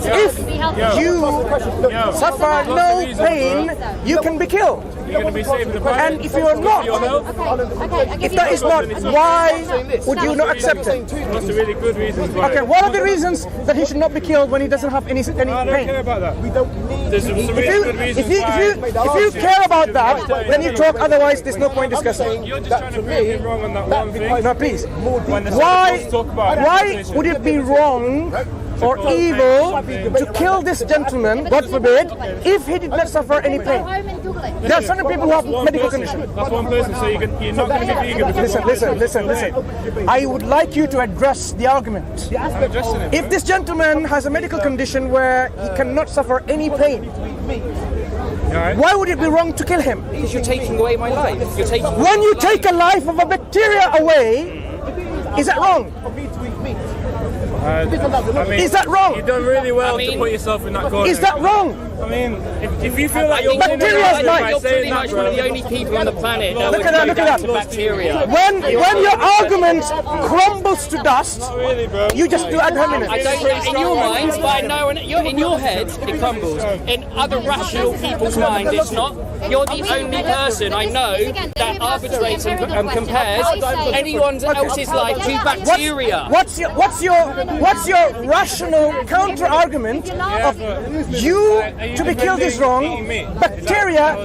If you suffer no pain, you can be killed. You're going to be saving the planet. And if you are not, if that is not, why would you not accept it? That's a really good reason. Okay, what are the reasons that he should not be killed when he doesn't have any I don't care pain? about that. We don't need. There's some really good reasons If you care about that, then you talk. Otherwise, there's no point discussing. You're just trying to prove him wrong on that one thing. No, please. When the Why Saints talk about would it be wrong or evil to kill this gentleman, God forbid, if he did not suffer any pain? There are certain people who have medical conditions. That's one person, so you're not going to be vegan. Listen. I would like you to address the argument. I'm addressing it. If this gentleman has a medical condition where he cannot suffer any pain, why would it be wrong to kill him? Because you're taking away my life. When you take a life of a bacteria away, is that wrong? Is that wrong? You've done really well to put yourself in that corner. Is that wrong? I mean, if you feel like you're bacteria's life. You're pretty much one of the only people on the planet that Look at that, look at that. Bacteria. When your argument crumbles to dust, really, bro. you just do ad hominem. I don't in your mind, but I know in your head it crumbles. In other rational people's mind, it's not. You're the only person I know that arbitrates and compares anyone else's life to bacteria. What's your rational counter argument of you to be killed is wrong, bacteria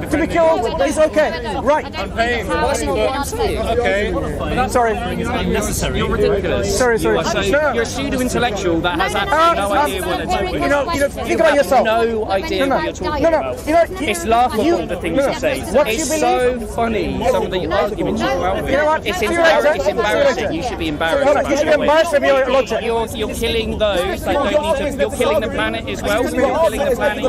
to be killed is okay? Right. I'm paying. Okay. Sorry. Unnecessary. You're ridiculous. Sorry. You're a pseudo-intellectual that has absolutely no idea what they're talking about. You know, think about yourself. No idea what you're talking about. It's laughable, the things you say. It's so funny, some of the arguments you come out with. You know what? It's embarrassing. You should be embarrassed. Hold on, you should be embarrassed of your logic. You're killing those that don't need to. You're killing the planet as well. You're killing the planet.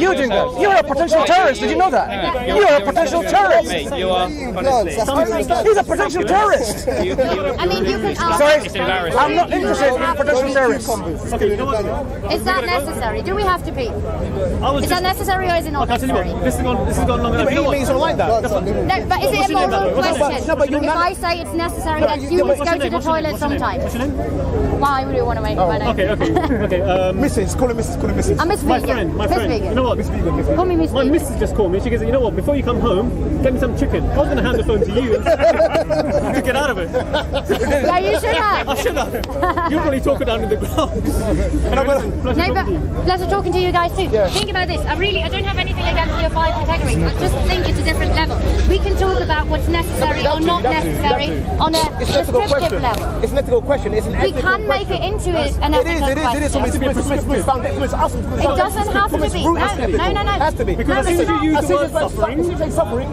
You're doing that. You're a potential terrorist. Did you know that? You are a potential terrorist. Mate, you are, honestly. He's a potential terrorist. I mean, you can ask. Sorry, It's embarrassing. I'm not interested in potential terrorists. Is that necessary? Do we have to pee? Is that necessary or is it not necessary? This has gone long enough. He means something like that. No, but is it a moral question? If I say it's necessary that you must go to the toilet sometimes. What's your name? Why would you want to make my name? Okay. Mrs. Call her Mrs. I'm Miss Vegan. My friend. Vegan. You know what? Miss Vegan. Call me Miss My Vegan. missus just called me. She goes, you know what? Before you come home, get me some chicken. I was going to hand the phone to you to get out of it. Yeah, you should have. I should have. You're probably talking down in the ground. No, but let's talking to you guys too. Yeah. Think about this. I don't have anything against your 5 categories. I just think it's a different level. We can talk about what's necessary or not necessary on a descriptive level. It's an ethical question. It's an We can make it into an ethical question. It is. It doesn't have to be. No. It has to be. Because as soon as you use the word suffering,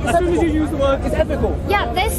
it's ethical. Yeah, this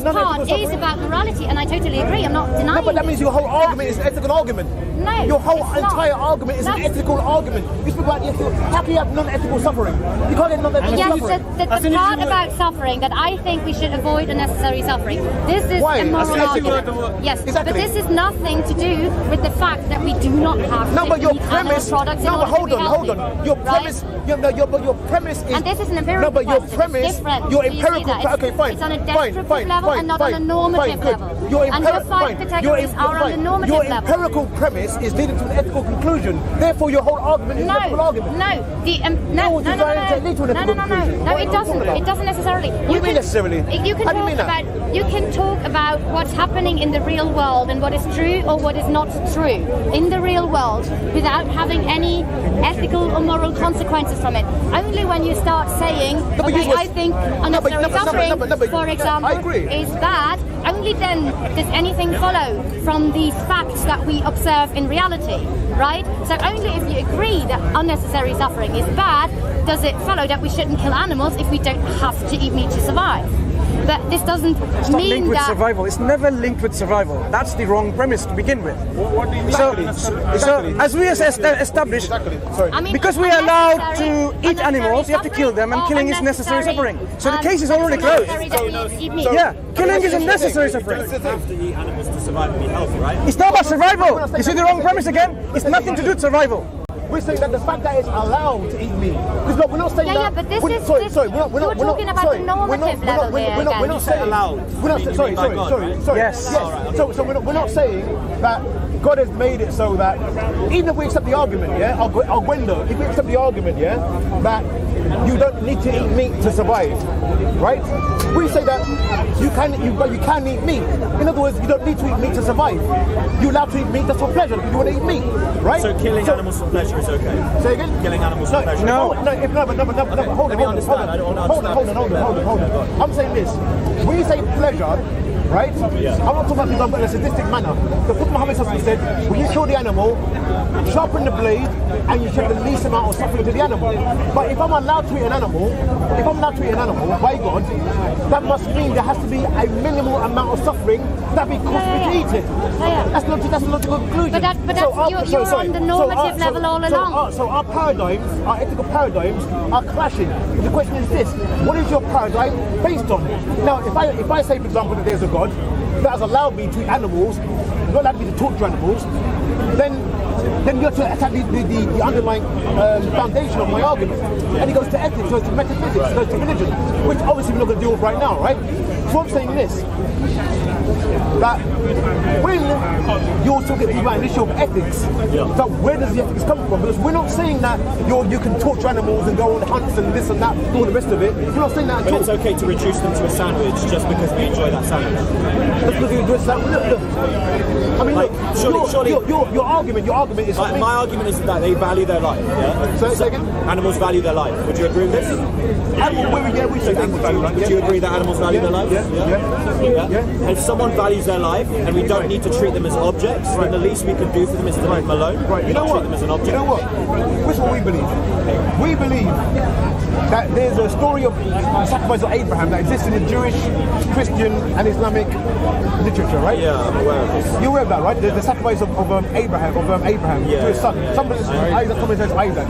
part is about morality, and I totally agree. I'm not denying No, but that means your whole argument is an ethical argument. No, your whole it's entire not. argument is an ethical argument. You speak about ethical. How can you have non-ethical suffering? You can't have non-ethical suffering. Yes, the part about suffering that I think we should avoid unnecessary suffering. This is a moral argument. Yes, exactly. but this is nothing to do with the fact that we do not have no, to but your eat premise. animal products No, but hold on. Your right? premise. Your premise is. And this is an empirical No, but your question. premise. It's different. Your Do you see empirical. that? Okay, fine. It's on a descriptive level and not on a normative level. And your 5 categories are on the normative your level. empirical premise is leading to an ethical conclusion. Therefore, your whole argument is an ethical argument. No, it doesn't. It doesn't necessarily. What do you mean necessarily? You can talk about what's happening in the real world and what is true or what is not true in the real world without having any ethical or moral consequences from it. Only when you start saying, I think unnecessary suffering, for example, is bad, only then does anything follow from these facts that we observe in reality, right? So only if you agree that unnecessary suffering is bad, does it follow that we shouldn't kill animals if we don't have to eat meat to survive. But this doesn't it's not linked with survival. It's never linked with survival. That's the wrong premise to begin with. What do you mean? So as we established, because we are allowed to eat animals, you have to kill them, and killing is necessary suffering. So the case is already closed. Yeah, killing is unnecessary suffering. You have to eat animals to survive and be healthy, right? It's not about survival. You see the wrong premise again? It's nothing to do with survival. we're saying that the fact that it's allowed to eat meat. Because look, we're not saying that. But this we're, is sorry, we're not talking about the normative level here. We're not saying allowed. We're not sorry. Yes. So we're not saying that God has made it so that even if we accept the argument, yeah, Arguendo, if we accept the argument, yeah, that you don't need to eat meat to survive, right? We say that you can eat meat. In other words, you don't need to eat meat to survive. You're allowed to eat meat just for pleasure because you want to eat meat, right? So killing animals for pleasure is okay. Say again? Killing animals for pleasure. No, hold on. I'm saying this. When you say pleasure, right? Yeah. I'm not talking about people in a sadistic manner. The Prophet Muhammad said, when you kill the animal, sharpen the blade, and you show the least amount of suffering to the animal. But if I'm allowed to eat an animal, by God, that must mean there has to be a minimal amount of suffering that be caused to eat it. That's the logical conclusion. But you're on the normative level all along. So our paradigms, our ethical paradigms are clashing. The question is this: what is your paradigm based on? Now, if I say, for example, that there's a God that has allowed me to eat animals, not allowed me to torture animals, then you have to attack the underlying foundation of my argument. And it goes to ethics, it goes to metaphysics, it goes to religion, which obviously we're not going to deal with right now, right? So I'm saying this, that when you're talking about an issue of ethics, so where does the ethics come from? Because we're not saying that you can torture animals and go on hunts and this and that, all the rest of it. We're not saying that at all. But it's okay to reduce them to a sandwich just because we enjoy that sandwich. Just because you enjoy the sandwich? Look. I mean, like, look, surely your argument is... My argument is that they value their life, yeah? Say again? Animals value their life. Would you agree with this? We say animals value life. Would you agree that animals value their life? Yeah. If someone values their life and we don't need to treat them as objects, then the least we can do for them is to leave them alone. Right. You know treat what? them as an object. You know what? This is what we believe. We believe that there's a story of the sacrifice of Abraham that exists in the Jewish, Christian, and Islamic literature, right? Yeah, I'm aware of this. You're aware of that, right? There's the sacrifice of Abraham to his son. Somebody says Isaac.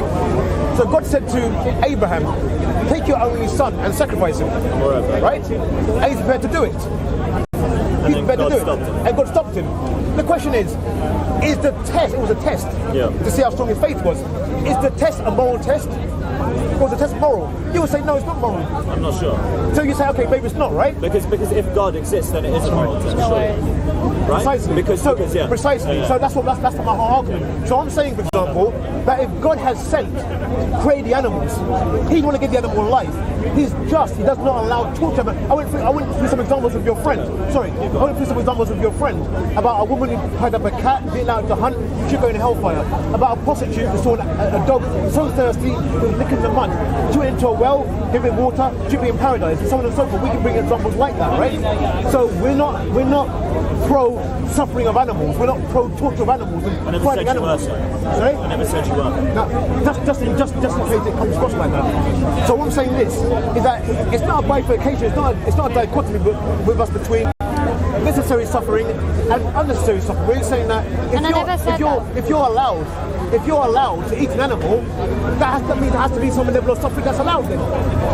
So God said to Abraham, take your only son and sacrifice him. Right? And he's prepared to do it. He's prepared to do it. And God stopped him. The question is the test, it was a test to see how strong his faith was. Is the test a moral test? Or is the test moral? You would say, no, it's not moral. I'm not sure. So you say, okay, maybe it's not, right? Because if God exists, then it is a moral test, surely. Right? Precisely. Precisely. Yeah. So that's my whole argument. So I'm saying, for example, that if God has created the animals, He want to give the animal life. He's just. He does not allow torture. I went through some examples with your friend. About a woman who tied up a cat, being out to hunt, should go in hellfire. About a prostitute who saw a dog so thirsty, was licking the mud, threw it into a well, give it water, should be in paradise, and so on and so forth. We can bring examples like that, right? So we're not pro suffering of animals. We're not pro torture of animals and fighting animals. Sorry? I never said you were. No, just in case it comes across like that. So what I'm saying is that it's not a bifurcation. It's not a dichotomy with us between necessary suffering and unnecessary suffering. We're saying that if you're allowed to eat an animal, that means there has to be some level of suffering that's allowed then.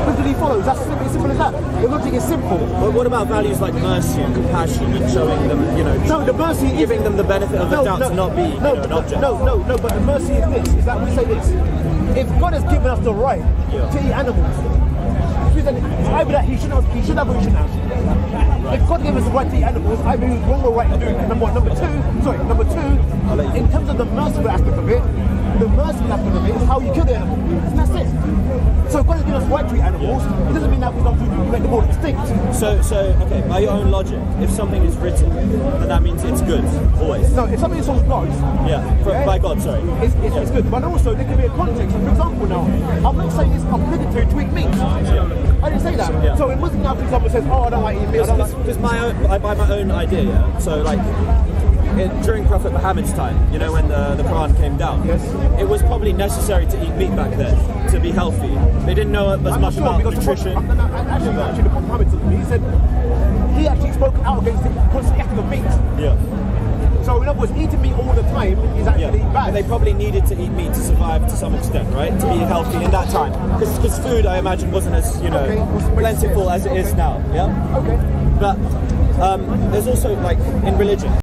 Literally follows. That's simple as that. The logic is simple. But what about values like mercy and compassion and showing them, giving them the benefit of the doubt to not be an object? No, but the mercy is this, is that we say this. If God has given us the right to eat animals, it's either that he should have or he shouldn't have. If God gave us the right to eat animals, I believe it's wrong or right to do it. Number two, in terms of the merciful aspect of it, the merciful aspect of it is how you kill the animal. And that's it. So if God has given us the right to eat animals, it doesn't mean that we don't make them all extinct. So okay, by your own logic, if something is written, then that means it's good, always. No, if something is from God, by God, sorry. It's good. But also there can be a context. For example now, I'm not saying it's obligatory to eat meat. I didn't say that. Yeah. So it wasn't now, for example, says, I don't like eating meat. Because I buy my own idea, So like during Prophet Muhammad's time, when the Quran came down, it was probably necessary to eat meat back then to be healthy. They didn't know as much about nutrition. Actually, the Prophet Muhammad, he actually spoke out against the constant eating of meat. Yeah. So in other words, eating meat all the time is actually bad. But they probably needed to eat meat to survive to some extent, right? To be healthy in that time. Because food, I imagine, wasn't as plentiful as it is now. Yeah. Okay. But there's also in religion.